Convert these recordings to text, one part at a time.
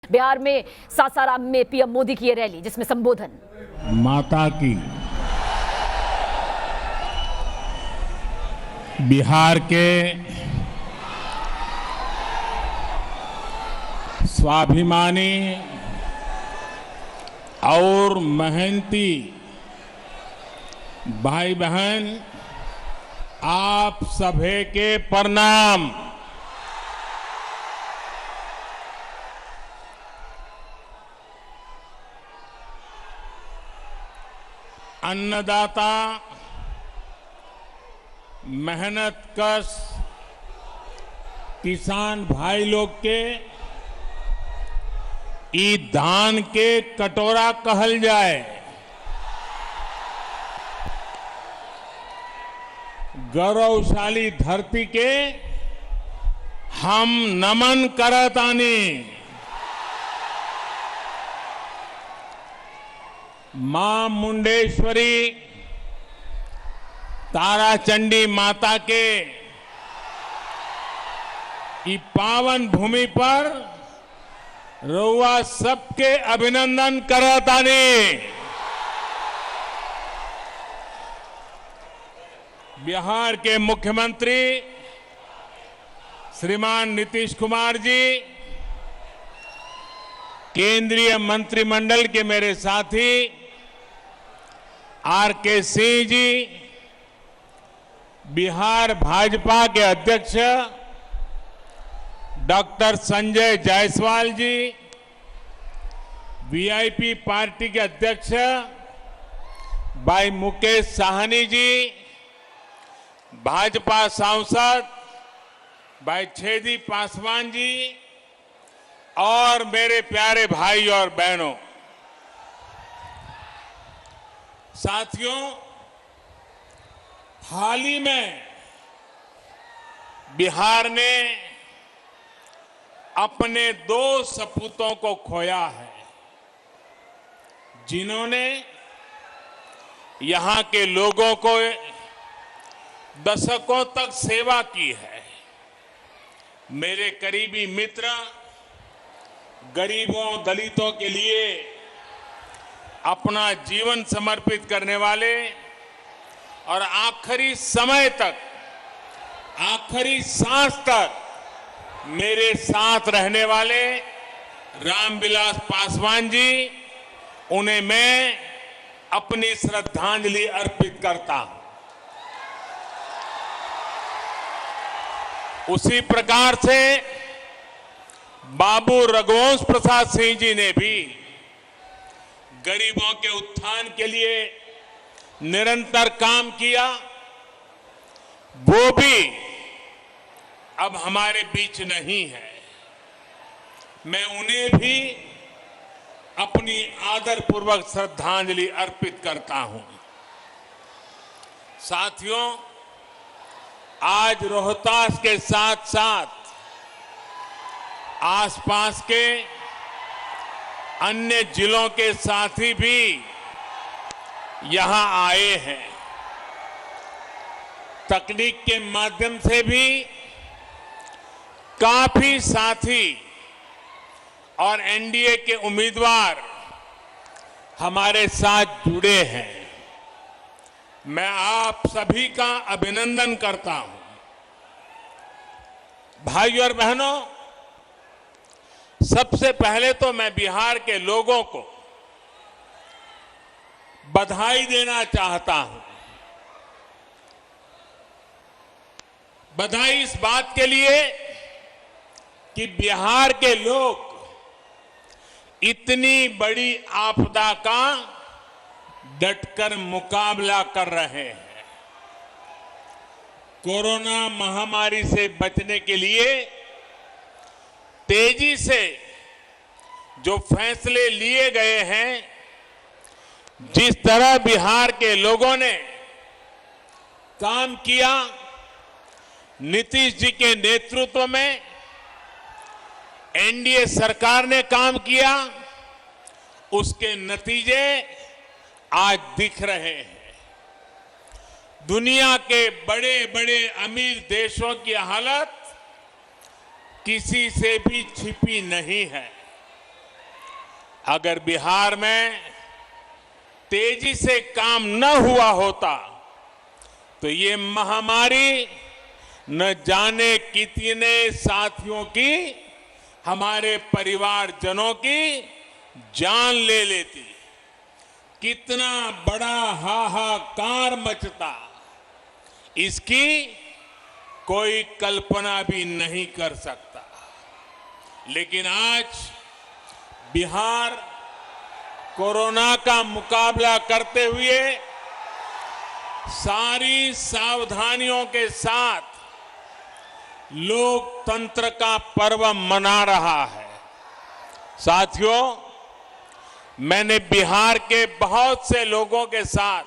बिहार में सासाराम में पीएम मोदी की ये रैली, जिसमें संबोधन। माता की बिहार के स्वाभिमानी और मेहनती भाई बहन, आप सभी के प्रणाम। अन्नदाता, मेहनत कश किसान भाई लोग के ई धान के कटोरा कहल जाए, गौरवशाली धरती के हम नमन करतानी। मां मुंडेश्वरी ताराचंडी माता के ई पावन भूमि पर रउआ सबके अभिनंदन करतानी। बिहार के मुख्यमंत्री श्रीमान नीतीश कुमार जी, केंद्रीय मंत्रिमंडल के मेरे साथी आर.के. सिंह जी, बिहार भाजपा के अध्यक्ष डॉक्टर संजय जायसवाल जी, वीआईपी पार्टी के अध्यक्ष भाई मुकेश साहनी जी, भाजपा सांसद भाई छेदी पासवान जी और मेरे प्यारे भाई और बहनों, साथियों, हाल ही में बिहार ने अपने दो सपूतों को खोया है, जिन्होंने यहां के लोगों को दशकों तक सेवा की है। मेरे करीबी मित्र, गरीबों दलितों के लिए अपना जीवन समर्पित करने वाले और आखिरी समय तक, आखिरी सांस तक मेरे साथ रहने वाले रामविलास पासवान जी, उन्हें मैं अपनी श्रद्धांजलि अर्पित करता हूं। उसी प्रकार से बाबू रघुवंश प्रसाद सिंह जी ने भी गरीबों के उत्थान के लिए निरंतर काम किया। वो भी अब हमारे बीच नहीं है। मैं उन्हें भी अपनी आदरपूर्वक श्रद्धांजलि अर्पित करता हूं। साथियों, आज रोहतास के साथ साथ आसपास के अन्य जिलों के साथी भी यहां आए हैं। तकनीक के माध्यम से भी काफी साथी और एनडीए के उम्मीदवार हमारे साथ जुड़े हैं। मैं आप सभी का अभिनंदन करता हूं। भाइयों और बहनों, सबसे पहले तो मैं बिहार के लोगों को बधाई देना चाहता हूं। बधाई इस बात के लिए कि बिहार के लोग इतनी बड़ी आपदा का डटकर मुकाबला कर रहे हैं। कोरोना महामारी से बचने के लिए तेजी से जो फैसले लिए गए हैं, जिस तरह बिहार के लोगों ने काम किया, नीतीश जी के नेतृत्व में एनडीए सरकार ने काम किया, उसके नतीजे आज दिख रहे हैं। दुनिया के बड़े बड़े अमीर देशों की हालत किसी से भी छिपी नहीं है। अगर बिहार में तेजी से काम न हुआ होता तो ये महामारी न जाने कितने साथियों की, हमारे परिवारजनों की जान ले लेती। कितना बड़ा हाहाकार मचता, इसकी कोई कल्पना भी नहीं कर सकता। लेकिन आज बिहार कोरोना का मुकाबला करते हुए सारी सावधानियों के साथ लोकतंत्र का पर्व मना रहा है। साथियों, मैंने बिहार के बहुत से लोगों के साथ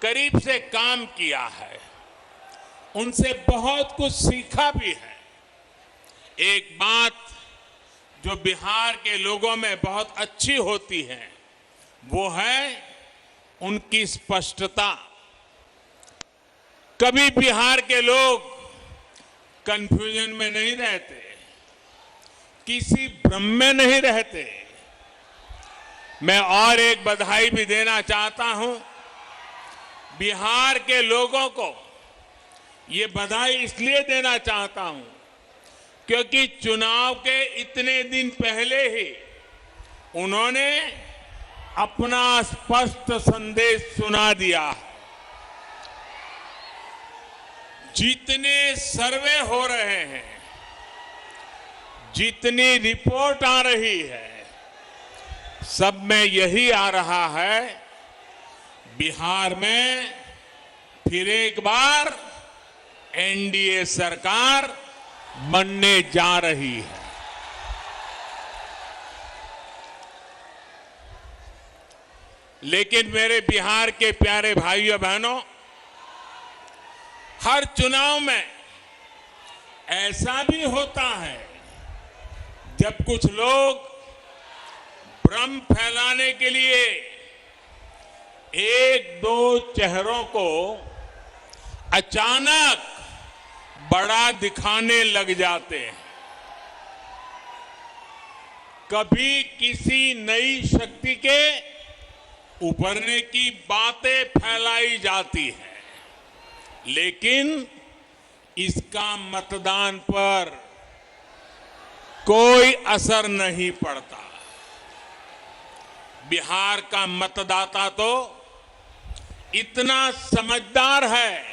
करीब से काम किया है, उनसे बहुत कुछ सीखा भी है। एक बात जो बिहार के लोगों में बहुत अच्छी होती है वो है उनकी स्पष्टता। कभी बिहार के लोग कंफ्यूजन में नहीं रहते, किसी भ्रम में नहीं रहते। मैं और एक बधाई भी देना चाहता हूं। बिहार के लोगों को ये बधाई इसलिए देना चाहता हूं क्योंकि चुनाव के इतने दिन पहले ही उन्होंने अपना स्पष्ट संदेश सुना दिया। जितने सर्वे हो रहे हैं, जितनी रिपोर्ट आ रही है, सब में यही आ रहा है, बिहार में फिर एक बार एनडीए सरकार बनने जा रही है। लेकिन मेरे बिहार के प्यारे भाइयों बहनों, हर चुनाव में ऐसा भी होता है जब कुछ लोग भ्रम फैलाने के लिए एक दो चेहरों को अचानक बड़ा दिखाने लग जाते हैं। कभी किसी नई शक्ति के उभरने की बातें फैलाई जाती है, लेकिन इसका मतदान पर कोई असर नहीं पड़ता। बिहार का मतदाता तो इतना समझदार है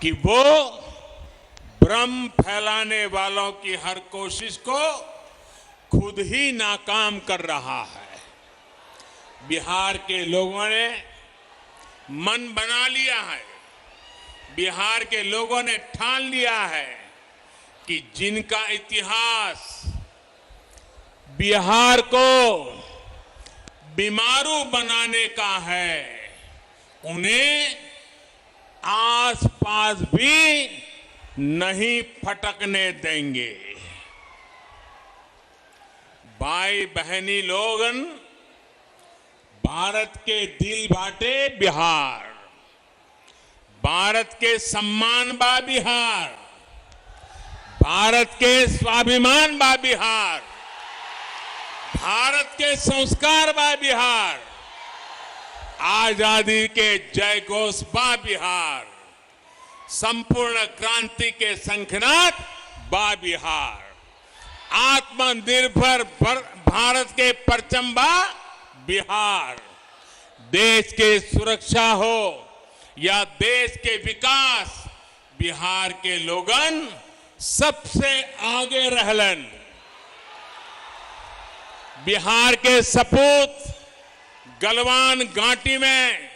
कि वो भ्रम फैलाने वालों की हर कोशिश को खुद ही नाकाम कर रहा है। बिहार के लोगों ने मन बना लिया है, बिहार के लोगों ने ठान लिया है कि जिनका इतिहास बिहार को बीमारू बनाने का है, उन्हें आसपास भी नहीं फटकने देंगे। भाई बहनी लोगन, भारत के दिल बाटे बिहार, भारत के सम्मान बा बिहार, भारत के स्वाभिमान बा बिहार, भारत के संस्कार बा बिहार, आजादी के जय घोष बा बिहार, संपूर्ण क्रांति के शंखनाद बा बिहार, आत्मनिर्भर भारत के परचम बा बिहार। देश के सुरक्षा हो या देश के विकास, बिहार के लोगन सबसे आगे रहलन। बिहार के सपूत गलवान घाटी में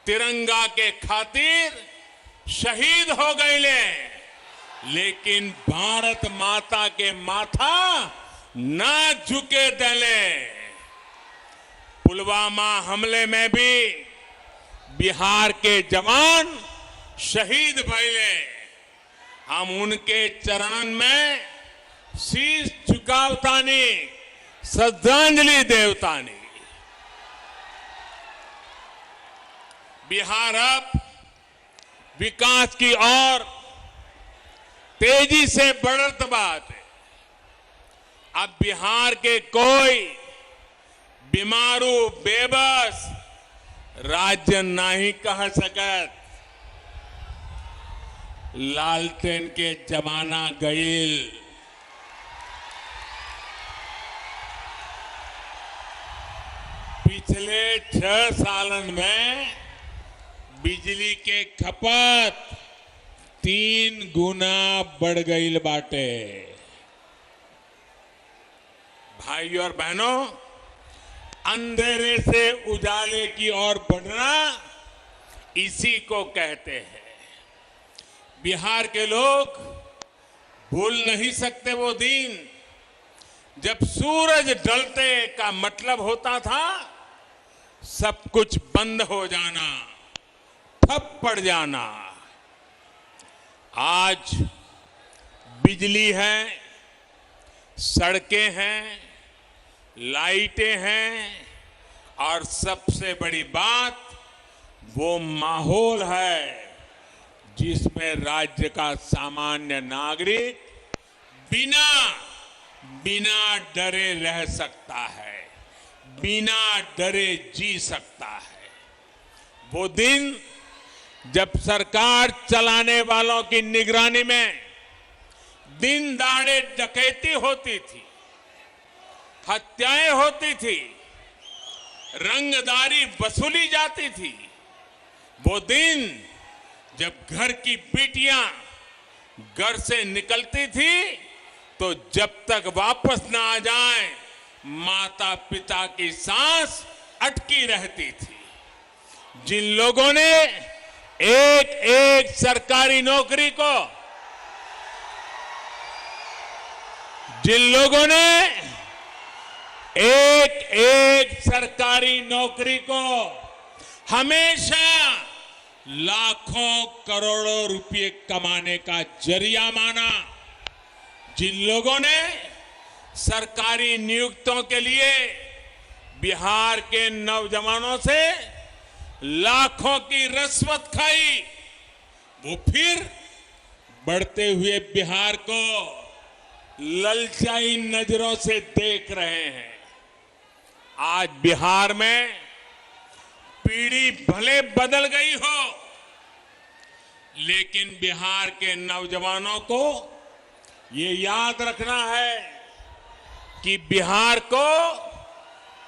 तिरंगा के खातिर शहीद हो गए, लेकिन भारत माता के माथा ना झुके दले। पुलवामा हमले में भी बिहार के जवान शहीद भइले। हम उनके चरण में शीश झुकावतानी, श्रद्धांजलि देवतानी। बिहार अब विकास की ओर तेजी से बढ़त बात है। अब बिहार के कोई बीमारू बेबस राज्य नहीं कह सकत। लालटेन के जमाना गईल। पिछले 6 सालन में बिजली के खपत 3 गुना बढ़ गईल बाटे। भाइयों और बहनों, अंधेरे से उजाले की ओर बढ़ना इसी को कहते हैं। बिहार के लोग भूल नहीं सकते वो दिन जब सूरज ढलते का मतलब होता था सब कुछ बंद हो जाना, ठप पड़ जाना। आज बिजली है, सड़कें हैं, लाइटें हैं और सबसे बड़ी बात वो माहौल है जिसमें राज्य का सामान्य नागरिक बिना डरे रह सकता है, बिना डरे जी सकता है। वो दिन जब सरकार चलाने वालों की निगरानी में दिन दहाड़े डकैती होती थी, हत्याएं होती थी, रंगदारी वसूली जाती थी। वो दिन जब घर की बेटियां घर से निकलती थी तो जब तक वापस ना आ जाए माता पिता की सांस अटकी रहती थी। जिन लोगों ने एक एक सरकारी नौकरी को, जिन लोगों ने एक एक सरकारी नौकरी को हमेशा लाखों करोड़ों रुपए कमाने का जरिया माना, जिन लोगों ने सरकारी नियुक्तों के लिए बिहार के नौजवानों से लाखों की रिश्वत खाई, वो फिर बढ़ते हुए बिहार को ललचाई नजरों से देख रहे हैं। आज बिहार में पीढ़ी भले बदल गई हो, लेकिन बिहार के नौजवानों को ये याद रखना है कि बिहार को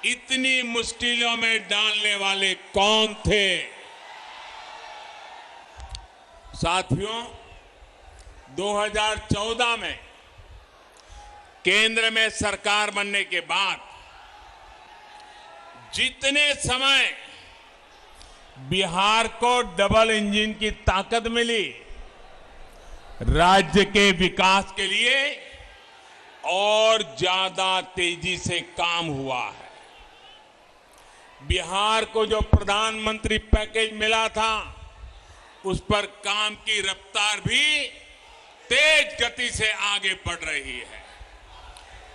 इतनी मुश्किलों में डालने वाले कौन थे। साथियों, 2014 में केंद्र में सरकार बनने के बाद जितने समय बिहार को डबल इंजन की ताकत मिली, राज्य के विकास के लिए और ज्यादा तेजी से काम हुआ है। बिहार को जो प्रधानमंत्री पैकेज मिला था उस पर काम की रफ्तार भी तेज गति से आगे बढ़ रही है।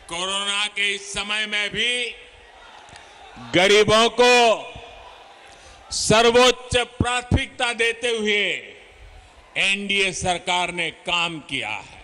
कोरोना के इस समय में भी गरीबों को सर्वोच्च प्राथमिकता देते हुए एनडीए सरकार ने काम किया है।